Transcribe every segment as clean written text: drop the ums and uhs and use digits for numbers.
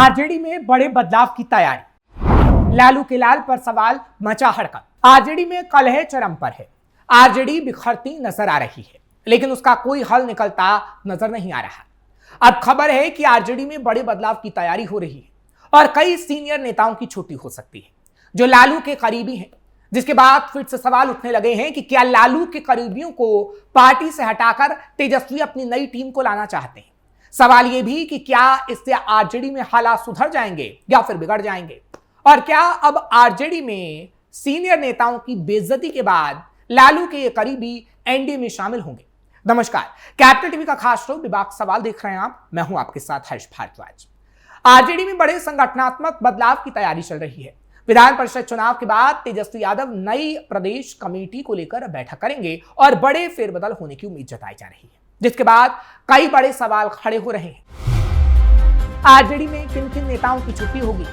RJD में बड़े बदलाव की तैयारी, लालू के लाल पर सवाल मचा हड़कंप। आरजेडी में कलह चरम पर है। आरजेडी बिखरती नजर आ रही है, लेकिन उसका कोई हल निकलता नजर नहीं आ रहा। अब खबर है कि आरजेडी में बड़े बदलाव की तैयारी हो रही है और कई सीनियर नेताओं की छुट्टी हो सकती है जो लालू के करीबी हैं, जिसके बाद फिर से सवाल उठने लगे हैं कि क्या लालू के करीबियों को पार्टी से हटाकर तेजस्वी अपनी नई टीम को लाना चाहते हैं। सवाल यह भी कि क्या इससे आरजेडी में हालात सुधर जाएंगे या फिर बिगड़ जाएंगे, और क्या अब आरजेडी में सीनियर नेताओं की बेइज्जती के बाद लालू के ये करीबी एनडीए में शामिल होंगे। नमस्कार, कैपिटल टीवी का खास शो विवाद सवाल देख रहे हैं आप। मैं हूं आपके साथ हर्ष भारद्वाज। आरजेडी में बड़े संगठनात्मक बदलाव की तैयारी चल रही है। विधान परिषद चुनाव के बाद तेजस्वी यादव नई प्रदेश कमेटी को लेकर बैठक करेंगे और बड़े फेरबदल होने की उम्मीद जताई जा रही है, जिसके बाद कई बड़े सवाल खड़े हो रहे हैं। आरजेडी में किन किन नेताओं की छुट्टी होगी?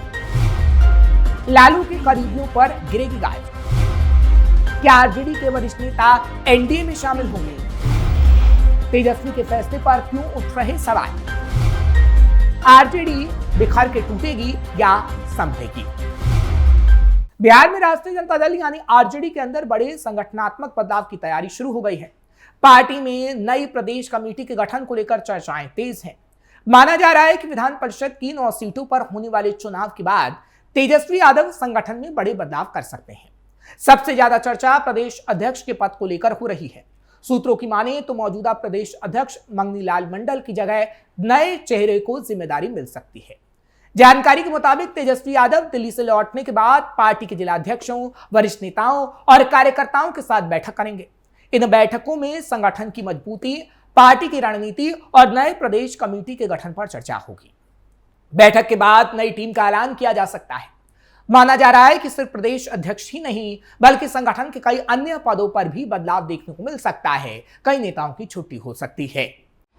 लालू के करीबियों पर गिरेगी गाज? क्या आरजेडी के वरिष्ठ नेता एनडीए में शामिल होंगे? तेजस्वी के फैसले पर क्यों उठ रहे सवाल? आरजेडी बिखर के टूटेगी या संभलेगी? बिहार में राष्ट्रीय जनता दल यानी आरजेडी के अंदर बड़े संगठनात्मक बदलाव की तैयारी शुरू हो गई है। पार्टी में नई प्रदेश कमेटी के गठन को लेकर चर्चाएं तेज हैं। माना जा रहा है कि विधान परिषद की 9 सीटों पर होने वाले चुनाव के बाद तेजस्वी यादव संगठन में बड़े बदलाव कर सकते हैं। सबसे ज्यादा चर्चा प्रदेश अध्यक्ष के पद को लेकर हो रही है। सूत्रों की माने तो मौजूदा प्रदेश अध्यक्ष मंगनी लाल मंडल की जगह नए चेहरे को जिम्मेदारी मिल सकती है। जानकारी के मुताबिक तेजस्वी यादव दिल्ली से लौटने के बाद पार्टी के जिलाध्यक्षों, वरिष्ठ नेताओं और कार्यकर्ताओं के साथ बैठक करेंगे। इन बैठकों में संगठन की मजबूती, पार्टी की रणनीति और नए प्रदेश कमेटी के गठन पर चर्चा होगी। बैठक के बाद नई टीम का ऐलान किया जा सकता है। माना जा रहा है कि सिर्फ प्रदेश अध्यक्ष ही नहीं, बल्कि संगठन के कई अन्य पदों पर भी बदलाव देखने को मिल सकता है। कई नेताओं की छुट्टी हो सकती है।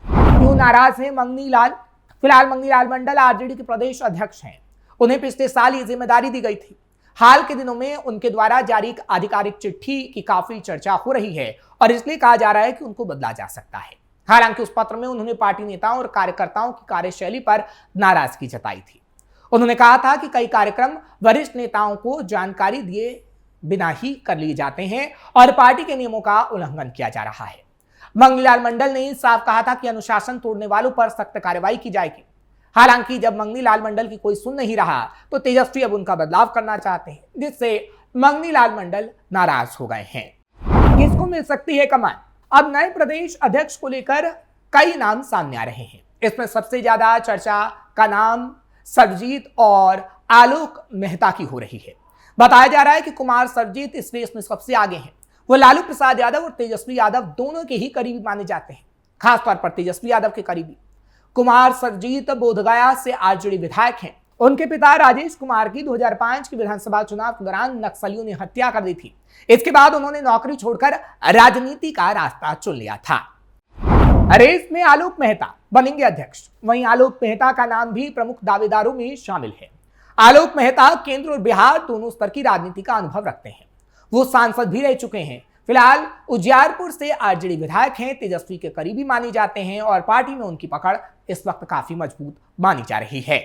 क्यों नाराज है मंगनी लाल? फिलहाल मंगनी लाल मंडल आरजेडी के प्रदेश अध्यक्ष हैं। उन्हें पिछले साल ये जिम्मेदारी दी गई थी। हाल के दिनों में उनके द्वारा जारी आधिकारिक चिट्ठी की काफी चर्चा हो रही है और इसलिए कहा जा रहा है कि उनको बदला जा सकता है। हालांकि उस पत्र में उन्होंने पार्टी नेताओं और कार्यकर्ताओं की कार्यशैली पर नाराजगी जताई थी। उन्होंने कहा था कि कई कार्यक्रम वरिष्ठ नेताओं को जानकारी दिए बिना ही कर लिए जाते हैं और पार्टी के नियमों का उल्लंघन किया जा रहा है। मंगनी लाल मंडल ने साफ कहा था कि अनुशासन तोड़ने वालों पर सख्त कार्रवाई की जाएगी। हालांकि जब मंगनी लाल मंडल की कोई सुन नहीं रहा तो तेजस्वी अब उनका बदलाव करना चाहते हैं, जिससे मंगनी लाल मंडल नाराज हो गए हैं। किसको मिल सकती है कमान? अब नए प्रदेश अध्यक्ष को लेकर कई नाम सामने आ रहे हैं। इसमें सबसे ज्यादा चर्चा का नाम सर्वजीत और आलोक मेहता की हो रही है। बताया जा रहा है कि कुमार सर्वजीत इस रेस में सबसे आगे हैं। वो लालू प्रसाद यादव और तेजस्वी यादव दोनों के ही करीबी माने जाते हैं। खासतौर पर तेजस्वी यादव के करीबी कुमार सर्वजीत बोधगया से आरजेडी विधायक हैं। उनके पिता राजेश कुमार की 2005 के विधानसभा चुनाव के दौरान नक्सलियों ने हत्या कर दी थी। इसके बाद उन्होंने नौकरी छोड़कर राजनीति का रास्ता चुन लिया था। रेस में आलोक मेहता बनेंगे अध्यक्ष। वहीं आलोक मेहता का नाम भी प्रमुख दावेदारों में शामिल है। आलोक मेहता केंद्र और बिहार दोनों स्तर की राजनीति का अनुभव रखते हैं। वो सांसद भी रह चुके हैं। फिलहाल उजियारपुर से आरजेडी विधायक हैं, तेजस्वी के करीबी माने जाते हैं और पार्टी में उनकी पकड़ इस वक्त काफी मजबूत मानी जा रही है।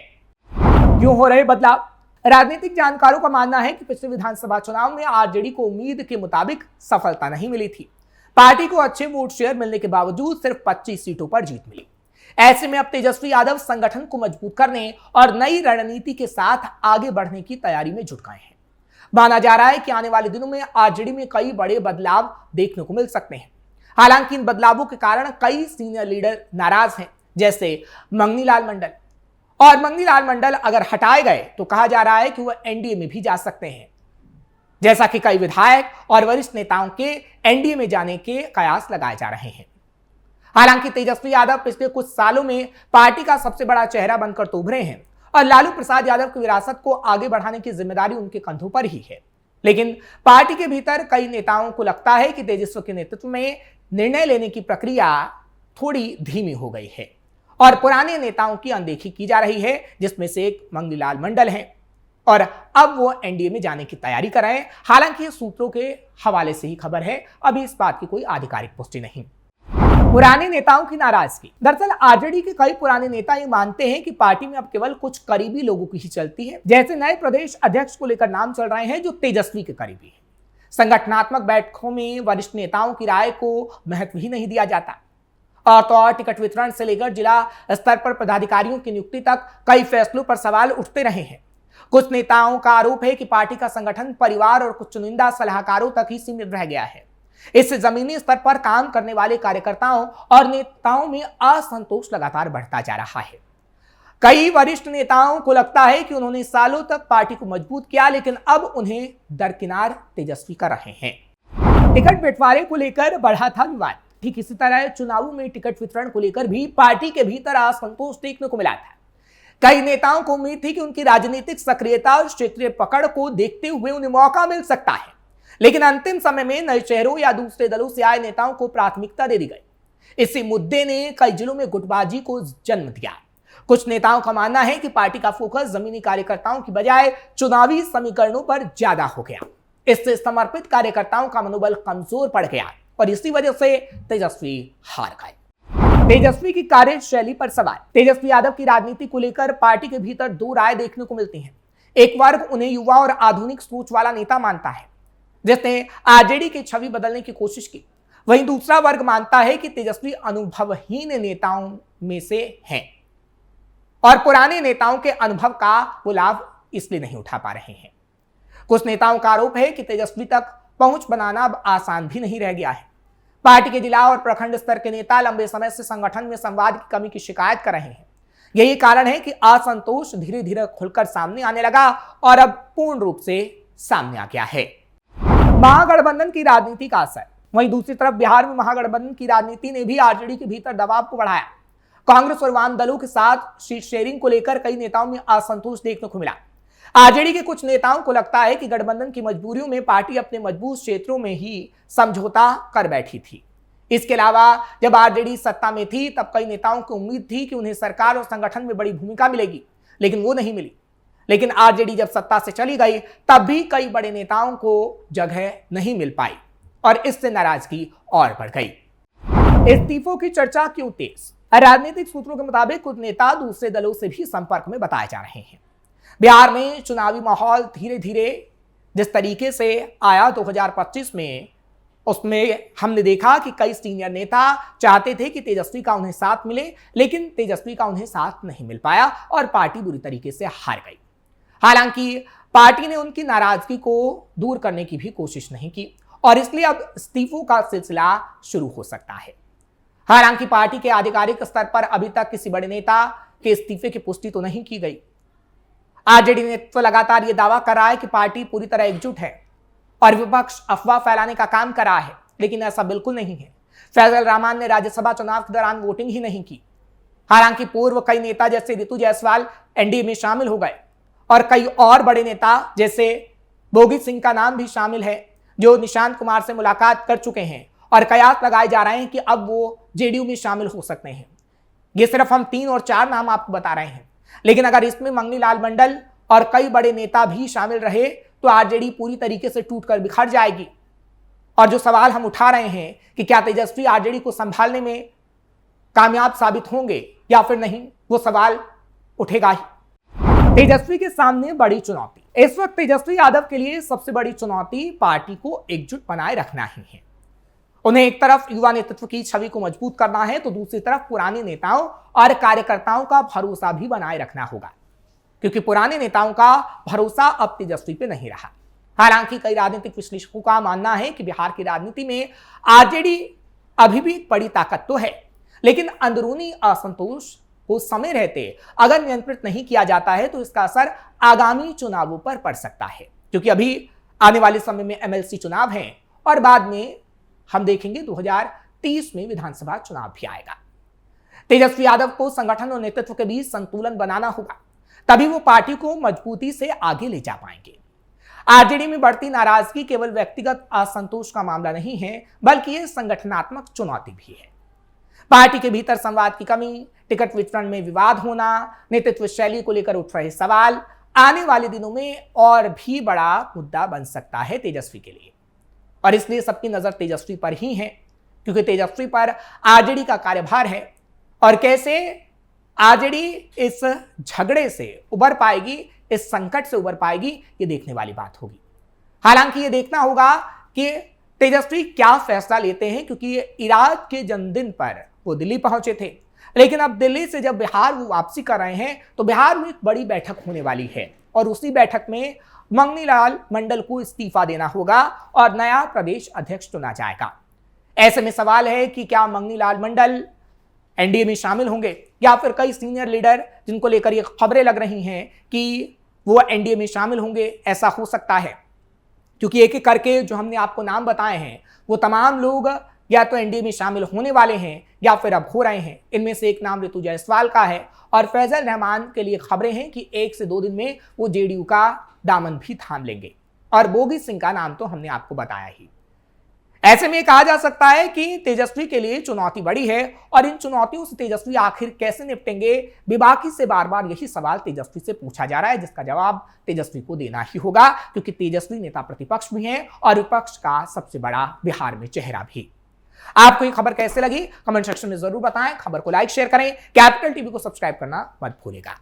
क्यों हो रहे बदलाव? राजनीतिक जानकारों का मानना है कि पिछले विधानसभा चुनाव में आरजेडी को उम्मीद के मुताबिक सफलता नहीं मिली थी। पार्टी को अच्छे वोट शेयर मिलने के बावजूद सिर्फ 25 सीटों पर जीत मिली। ऐसे में अब तेजस्वी यादव संगठन को मजबूत करने और नई रणनीति के साथ आगे बढ़ने की तैयारी में जुट गए हैं। माना जा रहा है कि आने वाले दिनों में आरजेडी में कई बड़े बदलाव देखने को मिल सकते हैं। हालांकि इन बदलावों के कारण कई सीनियर लीडर नाराज हैं, जैसे मंगनी लाल मंडल। और मंगनी लाल मंडल अगर हटाए गए तो कहा जा रहा है कि वह एनडीए में भी जा सकते हैं, जैसा कि कई विधायक और वरिष्ठ नेताओं के एनडीए में जाने के कयास लगाए जा रहे हैं। हालांकि तेजस्वी यादव पिछले कुछ सालों में पार्टी का सबसे बड़ा चेहरा बनकर तो उभरे हैं और लालू प्रसाद यादव की विरासत को आगे बढ़ाने की जिम्मेदारी उनके कंधों पर ही है। लेकिन पार्टी के भीतर कई नेताओं को लगता है कि तेजस्वी के नेतृत्व में निर्णय लेने की प्रक्रिया थोड़ी धीमी हो गई है और पुराने नेताओं की अनदेखी की जा रही है, जिसमें से एक मंगनी लाल मंडल हैं और अब वो एनडीए में जाने की तैयारी कर रहे हैं। हालांकि सूत्रों के हवाले से ही खबर है, अभी इस बात की कोई आधिकारिक पुष्टि नहीं। पुराने नेताओं की नाराजगी। दरअसल आरजेडी के कई पुराने नेता ये मानते हैं कि पार्टी में अब केवल कुछ करीबी लोगों की ही चलती है। जैसे नए प्रदेश अध्यक्ष को लेकर नाम चल रहे हैं जो तेजस्वी के करीबी है। संगठनात्मक बैठकों में वरिष्ठ नेताओं की राय को महत्व ही नहीं दिया जाता। और तो और टिकट वितरण से लेकर जिला स्तर पर पदाधिकारियों की नियुक्ति तक कई फैसलों पर सवाल उठते रहे हैं। कुछ नेताओं का आरोप है कि पार्टी का संगठन परिवार और कुछ चुनिंदा सलाहकारों तक ही सीमित रह गया है। इससे जमीनी स्तर पर काम करने वाले कार्यकर्ताओं और नेताओं में असंतोष लगातार बढ़ता जा रहा है। कई वरिष्ठ नेताओं को लगता है कि उन्होंने सालों तक पार्टी को मजबूत किया, लेकिन अब उन्हें दरकिनार तेजस्वी कर रहे हैं। टिकट बंटवारे को लेकर बढ़ा था विवाद। ठीक इसी तरह चुनावों में टिकट वितरण को लेकर भी पार्टी के भीतर असंतोष देखने को मिला था। कई नेताओं को उम्मीद थी कि उनकी राजनीतिक सक्रियता और क्षेत्रीय पकड़ को देखते हुए उन्हें मौका मिल सकता है, लेकिन अंतिम समय में नए चेहरों या दूसरे दलों से आए नेताओं को प्राथमिकता दे दी गई। इसी मुद्दे ने कई जिलों में गुटबाजी को जन्म दिया। कुछ नेताओं का मानना है कि पार्टी का फोकस जमीनी कार्यकर्ताओं की बजाय चुनावी समीकरणों पर ज्यादा हो गया। इससे समर्पित कार्यकर्ताओं का मनोबल कमजोर पड़ गया और इसी वजह से तेजस्वी हार गए। तेजस्वी की कार्यशैली पर सवाल। तेजस्वी यादव की राजनीति को लेकर पार्टी के भीतर दो राय देखने को मिलती हैं। एक वर्ग उन्हें युवा और आधुनिक सोच वाला नेता मानता है जिसने आरजेडी की छवि बदलने की कोशिश की। वहीं दूसरा वर्ग मानता है कि तेजस्वी अनुभवहीन नेताओं में से हैं और पुराने नेताओं के अनुभव का वो लाभ इसलिए नहीं उठा पा रहे हैं। कुछ नेताओं का आरोप है कि तेजस्वी तक पहुंच बनाना अब आसान भी नहीं रह गया है। पार्टी के जिला और प्रखंड स्तर के नेता लंबे समय से संगठन में संवाद की कमी की शिकायत कर रहे हैं। यही कारण है कि असंतोष धीरे धीरे खुलकर सामने आने लगा और अब पूर्ण रूप से सामने आ गया है। महागठबंधन की राजनीति का असर। वहीं दूसरी तरफ बिहार में महागठबंधन की राजनीति ने भी आरजेडी के भीतर दबाव को बढ़ाया। कांग्रेस और वाम दलों के साथ सीट शेयरिंग को लेकर कई नेताओं में असंतोष देखने को मिला। आरजेडी के कुछ नेताओं को लगता है कि गठबंधन की मजबूरियों में पार्टी अपने मजबूत क्षेत्रों में ही समझौता कर बैठी थी। इसके अलावा जब आरजेडी सत्ता में थी तब कई नेताओं को उम्मीद थी कि उन्हें सरकार और संगठन में बड़ी भूमिका मिलेगी, लेकिन वो नहीं मिली। लेकिन आरजेडी जब सत्ता से चली गई तब भी कई बड़े नेताओं को जगह नहीं मिल पाई और इससे नाराजगी और बढ़ गई। इस्तीफों की चर्चा क्यों तेज? राजनीतिक सूत्रों के मुताबिक कुछ नेता दूसरे दलों से भी संपर्क में बताए जा रहे हैं। बिहार में चुनावी माहौल धीरे धीरे जिस तरीके से आया 2025 में, उसमें हमने देखा कि कई सीनियर नेता चाहते थे कि तेजस्वी का उन्हें साथ मिले, लेकिन तेजस्वी का उन्हें साथ नहीं मिल पाया और पार्टी बुरी तरीके से हार गई। हालांकि पार्टी ने उनकी नाराजगी को दूर करने की भी कोशिश नहीं की और इसलिए अब इस्तीफों का सिलसिला शुरू हो सकता है। हालांकि पार्टी के आधिकारिक स्तर पर अभी तक किसी बड़े नेता के इस्तीफे की पुष्टि तो नहीं की गई। आरजेडी नेतृत्व लगातार यह दावा कर रहा है कि पार्टी पूरी तरह एकजुट है और विपक्ष अफवाह फैलाने का काम कर रहा है, लेकिन ऐसा बिल्कुल नहीं है। फैजल रहमान ने राज्यसभा चुनाव के दौरान वोटिंग ही नहीं की। हालांकि पूर्व कई नेता जैसे ऋतु जायसवाल एनडीए में शामिल हो गए और कई और बड़े नेता जैसे बोगी सिंह का नाम भी शामिल है जो निशांत कुमार से मुलाकात कर चुके हैं और कयास लगाए जा रहे हैं कि अब वो जेडीयू में शामिल हो सकते हैं। ये सिर्फ हम 3 और 4 नाम आपको बता रहे हैं, लेकिन अगर इसमें मंगनी लाल मंडल और कई बड़े नेता भी शामिल रहे तो आरजेडी पूरी तरीके से टूटकर बिखर जाएगी। और जो सवाल हम उठा रहे हैं कि क्या तेजस्वी आरजेडी को संभालने में कामयाब साबित होंगे या फिर नहीं, वो सवाल उठेगा ही। तेजस्वी के सामने बड़ी चुनौती। इस वक्त तेजस्वी यादव के लिए सबसे बड़ी चुनौती पार्टी को एकजुट बनाए रखना ही है। उन्हें एक तरफ युवा नेतृत्व की छवि को मजबूत करना है तो दूसरी तरफ पुराने नेताओं और कार्यकर्ताओं का भरोसा भी बनाए रखना होगा, क्योंकि पुराने नेताओं का भरोसा अब तेजस्वी पे नहीं रहा। हालांकि कई राजनीतिक विश्लेषकों का मानना है कि बिहार की राजनीति में आरजेडी अभी भी बड़ी ताकत तो है, लेकिन अंदरूनी असंतोष को समय रहते अगर नियंत्रित नहीं किया जाता है तो इसका असर आगामी चुनावों पर पड़ सकता है, क्योंकि अभी आने वाले समय में एमएलसी चुनाव हैं और बाद में हम देखेंगे 2030 में विधानसभा चुनाव भी आएगा। तेजस्वी यादव को संगठन और नेतृत्व के बीच संतुलन बनाना होगा, तभी वो पार्टी को मजबूती से आगे ले जा पाएंगे। आरजेडी में बढ़ती नाराजगी केवल व्यक्तिगत असंतोष का मामला नहीं है, बल्कि ये संगठनात्मक चुनौती भी है। पार्टी के भीतर संवाद की कमी, टिकट वितरण में विवाद होना, नेतृत्व शैली को लेकर उठ रहे सवाल आने वाले दिनों में और भी बड़ा मुद्दा बन सकता है तेजस्वी के लिए, और इसलिए सबकी नजर तेजस्वी पर ही है क्योंकि तेजस्वी पर आरजेडी का कार्यभार है और कैसे आरजेडी इस झगड़े से उबर पाएगी, इस संकट से उबर पाएगी, ये देखने वाली बात होगी। हालांकि ये देखना होगा कि तेजस्वी क्या फैसला लेते हैं, क्योंकि इराद के जन्मदिन पर वो दिल्ली पहुंचे थे, लेकिन अब दिल्ली से जब बिहार वो वापसी कर रहे हैं तो बिहार में एक बड़ी बैठक होने वाली है और उसी बैठक में मंगनीलाल मंडल को इस्तीफा देना होगा और नया प्रदेश अध्यक्ष चुना जाएगा। ऐसे में सवाल है कि क्या मंगनीलाल मंडल एनडीए में शामिल होंगे या फिर कई सीनियर लीडर जिनको लेकर ये खबरें लग रही हैं कि वो एनडीए में शामिल होंगे, ऐसा हो सकता है क्योंकि एक एक करके जो हमने आपको नाम बताए हैं वो तमाम लोग या तो एनडीए में शामिल होने वाले हैं या फिर अब हो रहे हैं। इनमें से एक नाम ऋतु जायसवाल का है और फैजल रहमान के लिए खबरें हैं कि 1 से 2 दिन में वो जेडीयू का दामन भी थाम लेंगे और बोगी सिंह का नाम तो हमने आपको बताया ही। ऐसे में कहा जा सकता है कि तेजस्वी के लिए चुनौती बड़ी है और इन चुनौतियों से तेजस्वी आखिर कैसे निपटेंगे, बेबाकी से बार बार यही सवाल तेजस्वी से पूछा जा रहा है, जिसका जवाब तेजस्वी को देना ही होगा क्योंकि तेजस्वी नेता प्रतिपक्ष भी हैं और विपक्ष का सबसे बड़ा बिहार में चेहरा भी। आपको ये खबर कैसे लगी कमेंट सेक्शन में जरूर बताएं। खबर को लाइक शेयर करें, कैपिटल टीवी को सब्सक्राइब करना मत भूलिएगा।